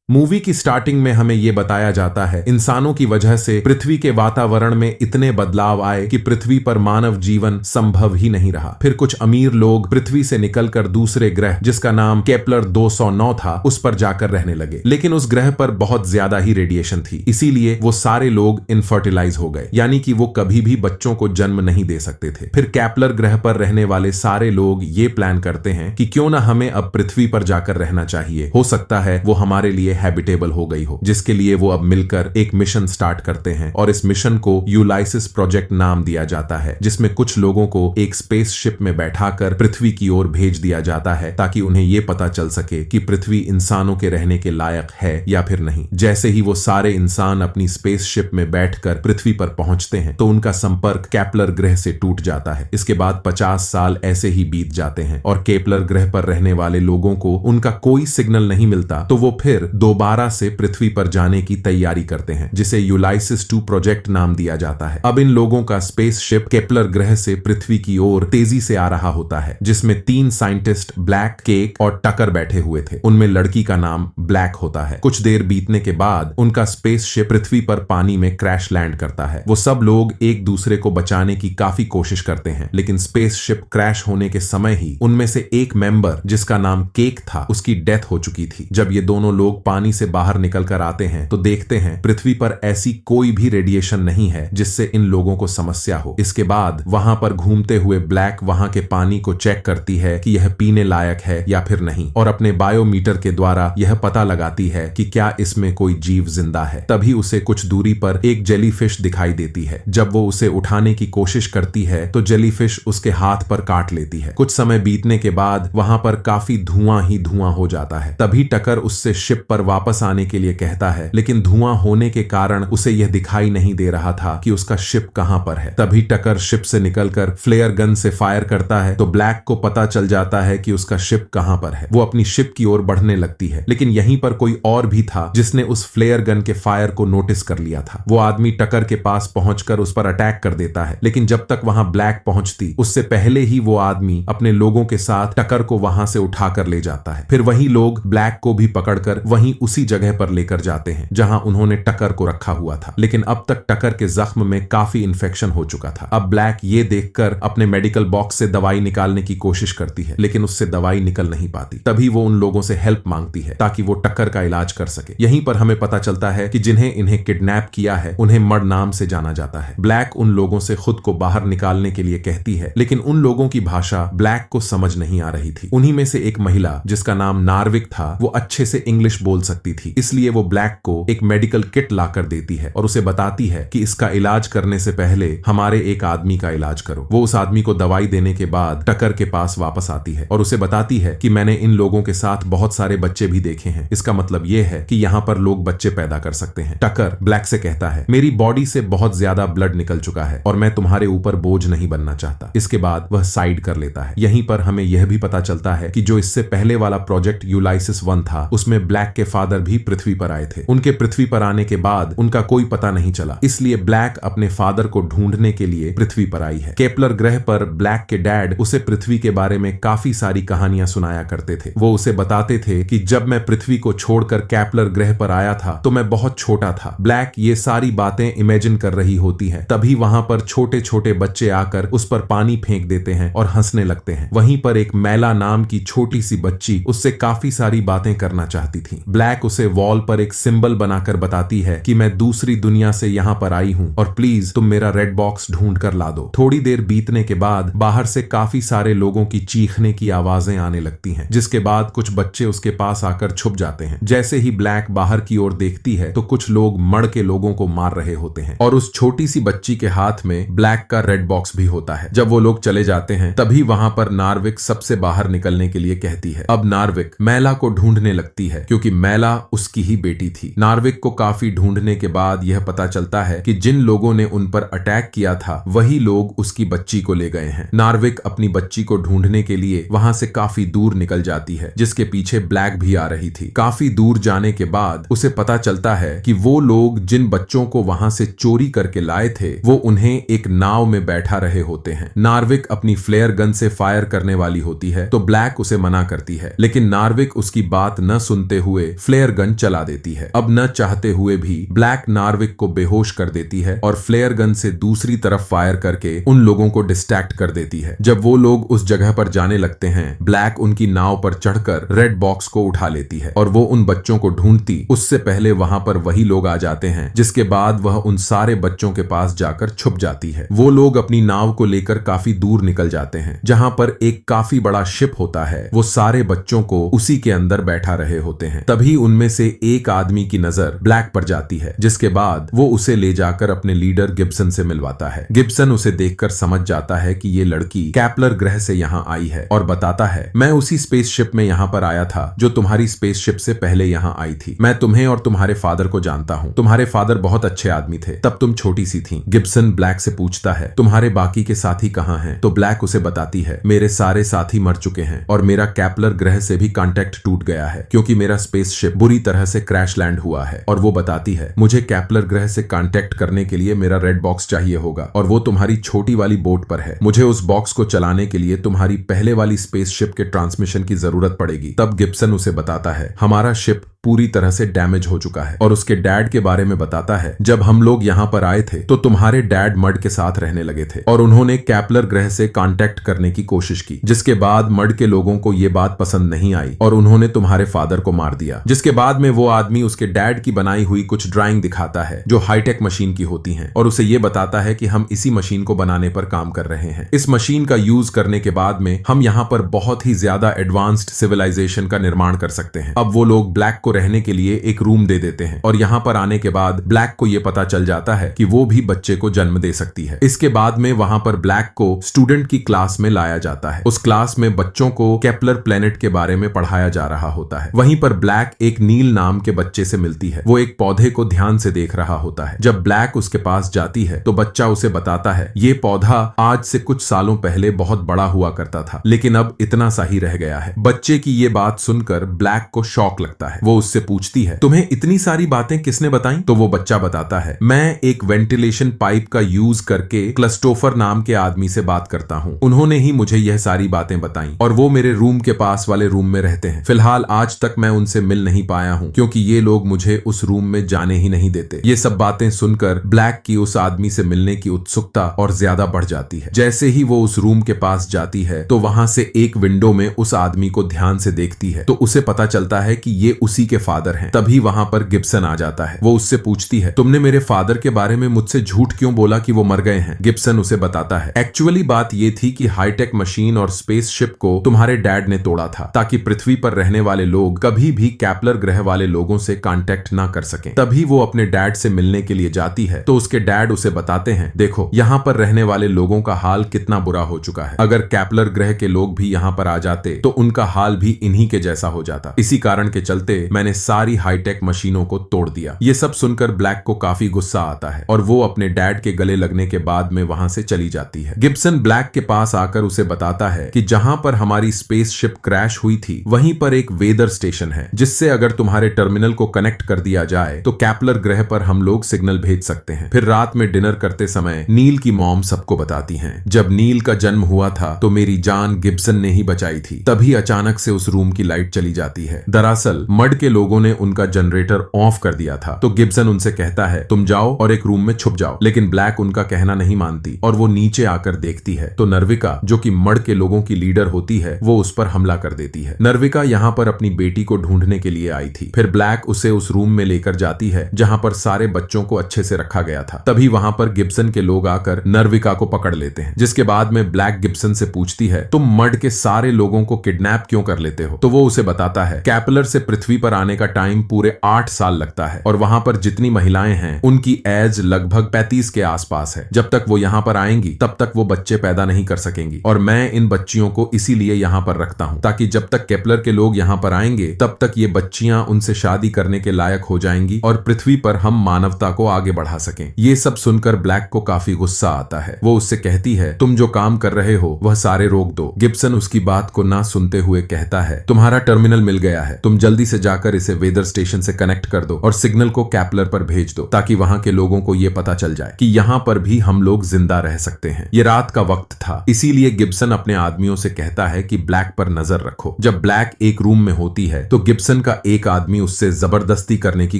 Movie की starting में हमें यह बताया जाता है इंसानों की वजह से पृथ्वी के वातावरण में इतने बदलाव आए कि पृथ्वी पर मानव जीवन संभव ही नहीं रहा। फिर कुछ अमीर लोग पृथ्वी से निकलकर दूसरे ग्रह जिसका नाम केपलर 209 था उस पर जाकर रहने लगे, लेकिन उस ग्रह पर बहुत ज्यादा ही रेडिएशन थी, इसीलिए वो सारे लोग इनफर्टिलाइज हो गए, यानी कि वो कभी भी बच्चों को जन्म नहीं दे सकते थे। फिर केपलर ग्रह पर रहने वाले सारे लोग ये प्लान करते हैं कि क्यों ना हमें अब पृथ्वी पर जाकर रहना चाहिए, हो सकता है वो हमारे लिए हैबिटेबल हो गई हो, जिसके लिए वो अब मिलकर एक मिशन स्टार्ट करते हैं और इस मिशन को यूलाइसिस प्रोजेक्ट नाम दिया जाता है, जिसमें कुछ लोगों को एक स्पेसशिप में बैठाकर पृथ्वी की ओर भेज दिया जाता है ताकि उन्हें यह पता चल सके कि पृथ्वी इंसानों के रहने के लायक है या फिर नहीं। जैसे ही वो सारे इंसान अपनी स्पेसशिप में बैठकर पृथ्वी पर पहुंचते हैं तो उनका संपर्क केपलर ग्रह से टूट जाता है। इसके बाद 50 साल ऐसे ही बीत जाते हैं और केपलर ग्रह पर रहने वाले लोगों को उनका कोई सिग्नल नहीं मिलता, तो वो फिर दोबारा से पृथ्वी पर जाने की तैयारी करते हैं, जिसे यूलाइसिस 2 प्रोजेक्ट नाम दिया जाता है। अब इन लोगों का स्पेसशिप केपलर ग्रह से पृथ्वी की ओर तेजी से आ रहा होता है, जिसमें 3 साइंटिस्ट ब्लैक, केक और टकर बैठे हुए थे। उनमें लड़की का नाम ब्लैक होता है। कुछ देर बीतने के बाद उनका स्पेसशिप पृथ्वी पर पानी में क्रैश लैंड करता है। वो सब लोग एक दूसरे को बचाने की काफी कोशिश करते हैं, लेकिन स्पेसशिप क्रैश होने के समय ही उनमें से एक मेंबर जिसका नाम केक था उसकी डेथ हो चुकी थी। जब ये दोनों लोग पानी से बाहर निकलकर आते हैं तो देखते हैं पृथ्वी पर ऐसी कोई भी रेडिएशन नहीं है जिससे इन लोगों को समस्या हो। इसके बाद वहां पर घूमते हुए ब्लैक वहां के पानी को चेक करती है कि यह पीने लायक है या फिर नहीं, और अपने बायोमीटर के द्वारा यह पता लगाती है कि क्या इसमें कोई जीव जिंदा है। तभी उसे कुछ दूरी पर एक जेलीफिश दिखाई देती है। जब वो उसे उठाने की कोशिश करती है तो जेलीफिश उसके हाथ पर काट लेती है। कुछ समय बीतने के बाद वहां पर काफी धुआं ही धुआं हो जाता है। तभी टकर उससे शिप पर वापस आने के लिए कहता है, लेकिन धुआं होने के कारण उसे यह दिखाई नहीं दे रहा था कि उसका शिप कहां पर है। तभी टकर शिप से निकलकर फ्लेयर गन से फायर करता है तो ब्लैक को पता चल जाता है कि उसका शिप कहां पर है। वो अपनी शिप की ओर बढ़ने लगती है, लेकिन यहीं पर कोई और भी था जिसने उस फ्लेयर गन के फायर को नोटिस कर लिया था। वो आदमी टकर के पास पहुंचकर उस पर अटैक कर देता है, लेकिन जब तक वहां ब्लैक पहुंचती उससे पहले ही वो आदमी अपने लोगों के साथ टकर को वहां से उठाकर ले जाता है। फिर वही लोग ब्लैक को भी पकड़कर वहीं उसी जगह पर लेकर जाते हैं जहां उन्होंने टकर को रखा हुआ था, लेकिन अब तक टकर के जख्म में काफी इन्फेक्शन हो चुका था। अब ब्लैक ये देखकर अपने मेडिकल बॉक्स से दवाई निकालने की कोशिश करती है, लेकिन उससे दवाई निकल नहीं पाती। तभी वो उन लोगों से हेल्प मांगती है ताकि वो टकर का इलाज कर सके। यहीं पर हमें पता चलता है कि जिन्हें इन्हें किडनैप किया है उन्हें मड नाम से जाना जाता है। ब्लैक उन लोगों से खुद को बाहर निकालने के लिए कहती है, लेकिन उन लोगों की भाषा ब्लैक को समझ नहीं आ रही थी। उन्हीं में से एक महिला जिसका नाम नार्विक था वो अच्छे से इंग्लिश बोल सकती थी, इसलिए वो ब्लैक को एक मेडिकल किट लाकर देती है और उसे बताती है कि इसका इलाज करने से पहले हमारे एक आदमी का इलाज करो। वो उस आदमी को दवाई देने के बाद टकर के पास वापस आती है और उसे बताती है कि मैंने इन लोगों के साथ बहुत सारे बच्चे भी देखे हैं, इसका मतलब यह है कि यहाँ पर लोग बच्चे पैदा कर सकते हैं। टकर ब्लैक से कहता है, मेरी बॉडी से बहुत ज्यादा ब्लड निकल चुका है और मैं तुम्हारे ऊपर बोझ नहीं बनना चाहता। इसके बाद वह साइड कर लेता है। यहीं पर हमें यह भी पता चलता है कि जो इससे पहले वाला प्रोजेक्ट यूलाइसिस 1 था उसमें ब्लैक के फादर भी पृथ्वी पर आए थे। उनके पृथ्वी पर आने के बाद उनका कोई पता नहीं चला, इसलिए ब्लैक अपने फादर को ढूंढने के लिए पृथ्वी पर आई है। केपलर ग्रह पर ब्लैक के डैड उसे पृथ्वी के बारे में काफी सारी कहानियां सुनाया करते थे। वो उसे बताते थे कि जब मैं पृथ्वी को छोड़कर केपलर ग्रह पर आया था तो मैं बहुत छोटा था। ब्लैक ये सारी बातें इमेजिन कर रही होती है, तभी वहां पर छोटे छोटे बच्चे आकर उस पर पानी फेंक देते हैं और हंसने लगते हैं। वहीं पर एक मैला नाम की छोटी सी बच्ची उससे काफी सारी बातें करना चाहती थी। ब्लैक उसे वॉल पर एक सिंबल बनाकर बताती है कि मैं दूसरी दुनिया से यहाँ पर आई हूँ और प्लीज तुम मेरा रेड बॉक्स ढूंढ कर ला दो। थोड़ी देर बीतने के बाद बाहर से काफी सारे लोगों की चीखने की आवाजें आने लगती हैं, जिसके बाद कुछ बच्चे उसके पास आकर छुप जाते हैं। जैसे ही ब्लैक बाहर की ओर देखती है तो कुछ लोग मड़ के लोगों को मार रहे होते हैं और उस छोटी सी बच्ची के हाथ में ब्लैक का रेड बॉक्स भी होता है। जब वो लोग चले जाते हैं तभी वहां पर नार्विक सबसे बाहर निकलने के लिए कहती है। अब नार्विक मैला को ढूंढने लगती है क्योंकि मैला उसकी ही बेटी थी। नार्विक को काफी ढूंढने के बाद यह पता चलता है कि जिन लोगों ने उन पर अटैक किया था वही लोग उसकी बच्ची को ले गए हैं। नार्विक अपनी बच्ची को ढूंढने के लिए वहां से काफी दूर निकल जाती है, जिसके पीछे ब्लैक भी आ रही थी। काफी दूर जाने के बाद उसे पता चलता है कि वो लोग जिन बच्चों को वहां से चोरी करके लाए थे वो उन्हें एक नाव में बैठा रहे होते हैं। नार्विक अपनी फ्लेयर गन से फायर करने वाली होती है तो ब्लैक उसे मना करती है, लेकिन नार्विक उसकी बात न सुनते हुए फ्लेयर गन चला देती है। अब न चाहते हुए भी ब्लैक नार्विक को बेहोश कर देती है और फ्लेयर गन से दूसरी तरफ फायर करके उन लोगों को डिस्ट्रैक्ट कर देती है। जब वो लोग उस जगह पर जाने लगते हैं, ब्लैक उनकी नाव पर चढ़कर रेड बॉक्स को उठा लेती है और वो उन बच्चों को ढूंढती उससे पहले वहां पर वही लोग आ जाते हैं, जिसके बाद वह उन सारे बच्चों के पास जाकर छुप जाती है। वो लोग अपनी नाव को लेकर काफी दूर निकल जाते हैं, जहां पर एक काफी बड़ा शिप होता है। वो सारे बच्चों को उसी के अंदर बैठा रहे होते हैं। तभी उनमें से एक आदमी की नजर ब्लैक पर जाती है, जिसके बाद वो उसे ले जाकर अपने लीडर गिब्सन से मिलवाता है। गिब्सन उसे देखकर समझ जाता है कि ये लड़की कैप्लर ग्रह से यहाँ आई है और बताता है, मैं उसी स्पेसशिप में यहाँ पर आया था जो तुम्हारी स्पेसशिप से पहले यहाँ आई थी। मैं तुम्हें और तुम्हारे फादर को जानता हूँ। तुम्हारे फादर बहुत अच्छे आदमी थे, तब तुम छोटी सी थी। गिब्सन ब्लैक से पूछता है, तुम्हारे बाकी के साथी कहाँ हैं? तो ब्लैक उसे बताती है, मेरे सारे साथी मर चुके हैं और मेरा कैप्लर ग्रह से भी कांटेक्ट टूट गया है क्योंकि मेरा स्पेसशिप बुरी तरह से क्रैश लैंड हुआ है। और वो बताती है, मुझे कैप्लर ग्रह से कांटेक्ट करने के लिए मेरा रेड बॉक्स चाहिए होगा और वो तुम्हारी छोटी वाली बोट पर है। मुझे उस बॉक्स को चलाने के लिए तुम्हारी पहले वाली स्पेसशिप के ट्रांसमिशन की जरूरत पड़ेगी। तब गिब्सन उसे बताता है, हमारा शिप पूरी तरह से डैमेज हो चुका है और उसके डैड के बारे में बताता है, जब हम लोग यहाँ पर आए थे तो तुम्हारे डैड मड के साथ रहने लगे थे और उन्होंने कैप्लर ग्रह से कांटेक्ट करने की कोशिश की, जिसके बाद मड के लोगों को ये बात पसंद नहीं आई और उन्होंने तुम्हारे फादर को मार दिया। जिसके बाद में वो आदमी उसके डैड की बनाई हुई कुछ ड्राइंग दिखाता है जो हाईटेक मशीन की होती हैं और उसे ये बताता है कि हम इसी मशीन को बनाने पर काम कर रहे हैं। इस मशीन का यूज करने के बाद में हम यहाँ पर बहुत ही ज्यादा एडवांस्ड सिविलाइजेशन का निर्माण कर सकते हैं। अब वो लोग ब्लैक को रहने के लिए एक रूम दे देते हैं और यहाँ पर आने के बाद ब्लैक को यह पता चल जाता है कि वो भी बच्चे को जन्म दे सकती है। इसके बाद में वहां पर ब्लैक को स्टूडेंट की क्लास में लाया जाता है। उस क्लास में बच्चों को केपलर प्लेनेट के बारे में पढ़ाया जा रहा होता है। वहीं पर ब्लैक एक नील नाम के बच्चे से मिलती है। वो एक पौधे को ध्यान से देख रहा होता है। जब ब्लैक उसके पास जाती है तो बच्चा उसे बताता है, ये पौधा आज से कुछ सालों पहले बहुत बड़ा हुआ करता था, लेकिन अब इतना सा ही रह गया है। बच्चे की ये बात सुनकर ब्लैक को शॉक लगता है। वो उससे पूछती है, तुम्हें इतनी सारी बातें किसने बताई? तो वो बच्चा बताता है, मैं एक वेंटिलेशन पाइप का यूज करके क्लस्टोफर नाम के आदमी से बात करता हूँ। उन्होंने ही मुझे यह सारी बातें बताई और वो मेरे रूम के पास वाले रूम में रहते हैं। फिलहाल आज तक मैं उनसे मिल नहीं पाया हूँ क्योंकि ये लोग मुझे उस रूम में जाने ही नहीं देते। ये सब बातें सुनकर ब्लैक की उस आदमी से मिलने की उत्सुकता और ज्यादा बढ़ जाती है। जैसे ही वो उस रूम के पास जाती है तो वहां से एक विंडो में उस आदमी को ध्यान से देखती है तो उसे पता चलता है कि ये उसी के फादर हैं। तभी वहां पर गिब्सन आ जाता है। वो उससे पूछती है, तुमने मेरे फादर के बारे में मुझसे झूठ क्यों बोला कि वो मर गए हैं? गिब्सन उसे बताता है, एक्चुअली बात ये थी कि हाईटेक मशीन और स्पेसशिप को तुम्हारे डैड ने तोड़ा था ताकि पृथ्वी पर रहने वाले लोग कभी भी कैप्लर ग्रह वाले लोगों से कांटेक्ट ना कर सकें। तभी वो अपने डैड से मिलने के लिए जाती है तो उसके डैड उसे बताते हैं, देखो यहाँ पर रहने वाले लोगों का हाल कितना बुरा हो चुका है। अगर कैप्लर ग्रह के लोग भी यहाँ पर आ जाते तो उनका हाल भी इन्हीं के जैसा हो जाता। इसी कारण के चलते मैंने सारी हाईटेक मशीनों को तोड़ दिया। ये सब सुनकर ब्लैक को काफी गुस्सा आता है और वो अपने डैड के गले लगने के बाद में वहां से चली जाती है। गिब्सन ब्लैक के पास आकर उसे बताता है कि जहां पर हमारी स्पेसशिप क्रैश हुई थी वहीं पर एक वेदर स्टेशन है, जिससे अगर तुम्हारे टर्मिनल को कनेक्ट कर दिया जाए तो कैप्लर ग्रह पर हम लोग सिग्नल भेज सकते हैं। फिर रात में डिनर करते समय नील की मॉम सबको बताती हैं, जब नील का जन्म हुआ था तो मेरी जान गिब्सन ने ही बचाई थी। तभी अचानक से उस रूम की लाइट चली जाती है। दरअसल मड के लोगों ने उनका जनरेटर ऑफ कर दिया था। तो गिब्सन उनसे कहता है, तुम जाओ और एक रूम में छुप जाओ, लेकिन ब्लैक उनका कहना नहीं मानती और वो नीचे आकर देखती है तो नर्विका, जो कि मड के लोगों की लीडर होती है, वो उस पर हमला कर देती है। नर्विका यहाँ पर अपनी बेटी को ढूंढने के लिए आई थी। फिर ब्लैक उसे उस रूम में लेकर जाती है जहाँ पर सारे बच्चों को अच्छे से रखा गया था। तभी वहां पर गिब्सन के लोग आकर नर्विका को पकड़ लेते हैं, जिसके बाद में ब्लैक गिब्सन से पूछती है, तुम मड के सारे लोगों को किडनैप क्यों कर लेते हो? तो वो उसे बताता है, कैप्लर से पृथ्वी पर आने का टाइम पूरे 8 साल लगता है और वहां पर जितनी महिलाएं हैं उनकी एज लगभग 35 के आसपास है। जब तक वो यहाँ पर आएंगी तब तक वो बच्चे पैदा नहीं कर सकेंगी और मैं इन बच्चियों को इसीलिए यहाँ पर रखता हूँ ताकि जब तक केपलर के लोग यहाँ पर आएंगे तब तक ये बच्चियां उनसे शादी करने के लायक हो जाएंगी और पृथ्वी पर हम मानवता को आगे बढ़ा सकें। ये सब सुनकर ब्लैक को काफी गुस्सा आता है। वो उससे कहती है, तुम जो काम कर रहे हो वह सारे रोक दो। गिब्सन उसकी बात को ना सुनते हुए कहता है, तुम्हारा टर्मिनल मिल गया है, तुम जल्दी से जाकर जाकर इसे वेदर स्टेशन से कनेक्ट कर दो और सिग्नल को कैपलर पर भेज दो ताकि वहां के लोगों को यह पता चल जाए कि यहां पर भी हम लोग जिंदा रह सकते हैं। ये रात का वक्त था, इसीलिए गिब्सन अपने आदमियों से कहता है कि ब्लैक पर नजर रखो। जब ब्लैक एक रूम में होती है तो गिब्सन का एक आदमी उससे जबरदस्ती करने की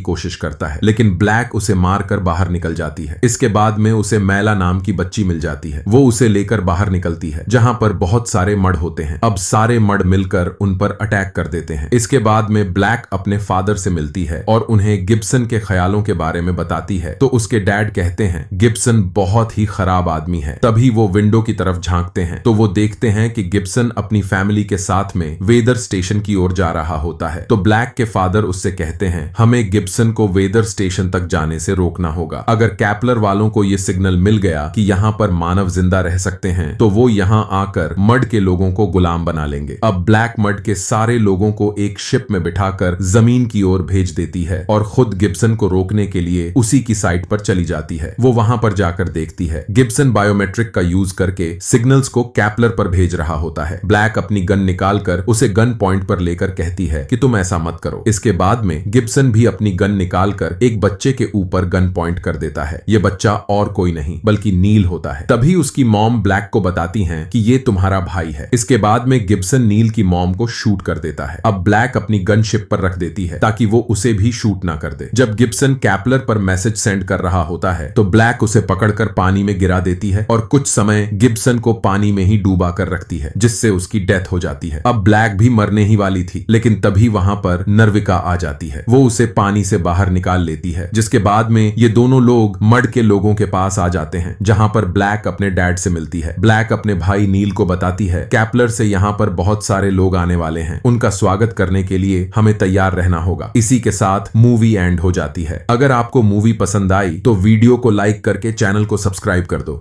कोशिश करता है, लेकिन ब्लैक उसे मारकर बाहर निकल जाती है। इसके बाद में उसे मैला नाम की बच्ची मिल जाती है। वो उसे लेकर बाहर निकलती है जहां पर बहुत सारे मड होते हैं। अब सारे मड मिलकर उन पर अटैक कर देते हैं। इसके बाद में ब्लैक अपने फादर से मिलती है और उन्हें गिब्सन के ख्यालों के बारे में बताती है। तो उसके डैड कहते हैं गिब्सन बहुत ही खराब आदमी है। तभी वो विंडो की तरफ झांकते हैं तो वो देखते हैं कि गिब्सन अपनी फैमिली के साथ में वेदर स्टेशन की ओर जा रहा होता है। तो ब्लैक के फादर उससे कहते हैं हमें गिब्सन को वेदर स्टेशन तक जाने से रोकना होगा। अगर कैपलर वालों को यह सिग्नल मिल गया कि यहाँ पर मानव जिंदा रह सकते हैं तो वो यहाँ आकर मड के लोगों को गुलाम बना लेंगे। अब ब्लैक मड के सारे लोगों को एक शिप में बिठाकर जमीन की ओर भेज देती है और खुद गिब्सन को रोकने के लिए उसी की साइट पर चली जाती है। वो वहां पर जाकर देखती है गिब्सन बायोमेट्रिक का यूज करके सिग्नल्स को कैपलर पर भेज रहा होता है। ब्लैक अपनी गन निकालकर उसे गन पॉइंट पर लेकर कहती है कि तुम ऐसा मत करो। इसके बाद में गिब्सन भी अपनी गन निकालकर एक बच्चे के ऊपर गन पॉइंट कर देता है। यह बच्चा और कोई नहीं बल्कि नील होता है। तभी उसकी मॉम ब्लैक को बताती हैं कि ये तुम्हारा भाई है। इसके बाद में गिब्सन नील की मॉम को शूट कर देता है। अब ब्लैक अपनी गन शिप पर रख देती है ताकि वो उसे भी शूट ना कर दे। जब गिब्सन कैपलर पर मैसेज सेंड कर रहा होता है तो ब्लैक उसे पकड़कर पानी में गिरा देती है और कुछ समय गिब्सन को पानी में ही डूबा कर रखती है, जिससे उसकी डेथ हो जाती है। अब ब्लैक भी मरने ही वाली थी, लेकिन तभी वहां पर नर्विका आ जाती है। वो उसे पानी से बाहर निकाल लेती है, जिसके बाद में ये दोनों लोग मड के लोगों के पास आ जाते हैं जहां पर ब्लैक अपने डैड से मिलती है। ब्लैक अपने भाई नील को बताती है कैपलर से यहाँ पर बहुत सारे लोग आने वाले हैं, उनका स्वागत करने के लिए हमें तैयार रहना होगा। इसी के साथ मूवी एंड हो जाती है। अगर आपको मूवी पसंद आई तो वीडियो को लाइक करके चैनल को सब्सक्राइब कर दो।